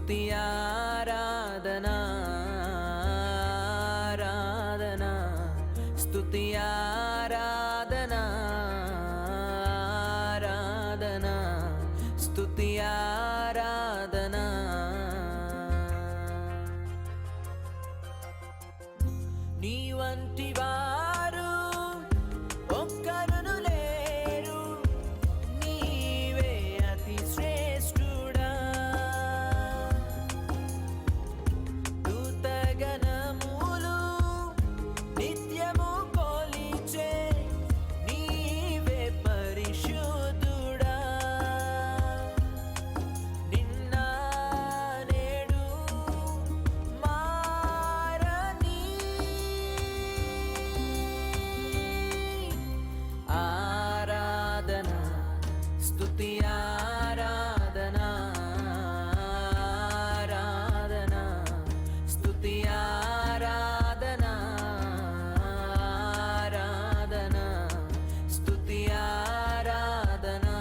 స్తుతి ఆరాధనా ఆరాధనా స్తుతి ఆరాధనా ఆరాధనా స్తుతి ఆరాధనా నీ వంటి వారు ఒక్కరును లేరు, నీవే అతి శ్రేష్ఠుడా. దూతగణములు నిత్యము కొలిచే నీవే పరిశుద్ధుడా. నిన్న నేడు మారని ఆరాధనా స్తుతి ఆరాధనా ఆరాధనా స్తుతి ఆరాధనా ఆరాధనా స్తుతి ఆరాధనా.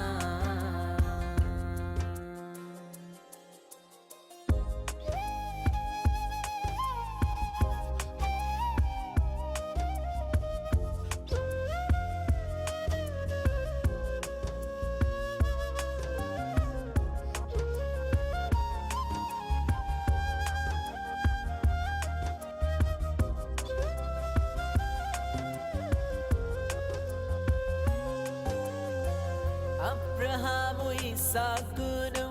అబ్రహాము ఇస్సాకును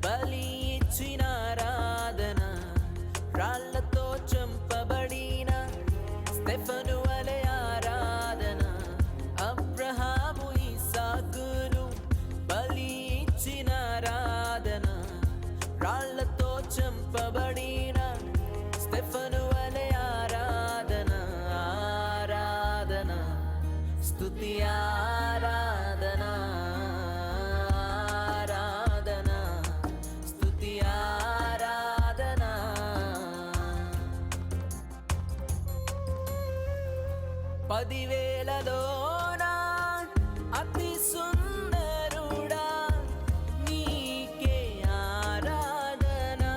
బలి ఇచ్చిన ఆరాధన, రాళ్లతో చంపబడిన స్టెఫను వలె ఆరాధన. అబ్రహాము ఇస్సాకును బలి ఇచ్చిన ఆరాధన, రాళ్లతో చంపబడిన స్టెఫను వలె ఆరాధన ఆరాధన స్తుతి ఆరాధనా ఆరాధనా స్తుతి ఆరాధనా. పదివేలలోనా అతి సుందరుడా నీకే ఆరాధనా.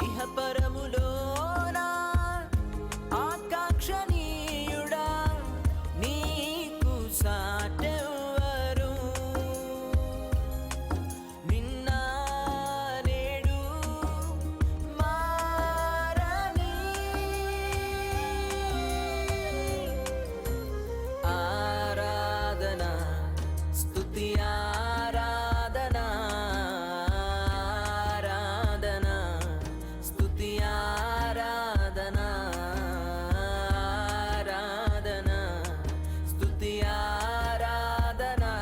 ఇహ పరములోనా ఆకాంక్షణీయుడా నీకు సాటెవ్వరు. నిన్న నేడు మారని ఆరాధనా స్తుతి ఆరాధనా ఆరాధనా స్తుతి ఆరాధనా ఆరాధనా స్తుతి ఆరాధనా.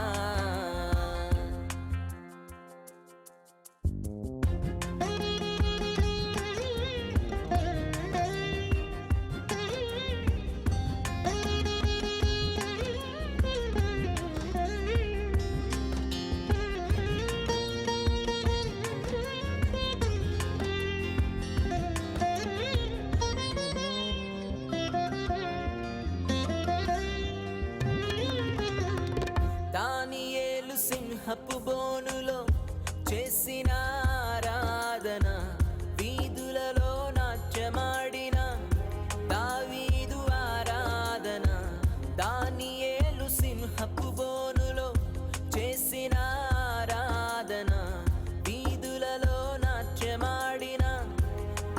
దానియేలు సింహపు బోనులో చేసిన ఆరాధన, వీధులలో నాట్యమాడిన దావీదు ఆరాధన. దానియేలు సింహపు బోనులో చేసిన ఆరాధన, వీధులలో నాట్యమాడిన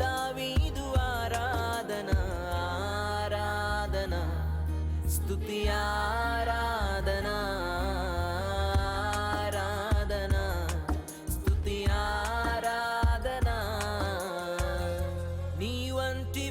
దావీదు ఆరాధన ఆరాధన స్తుతి ఆరాధనా ఆరాధనా స్తుతి ఆరాధనా. నీ వంటి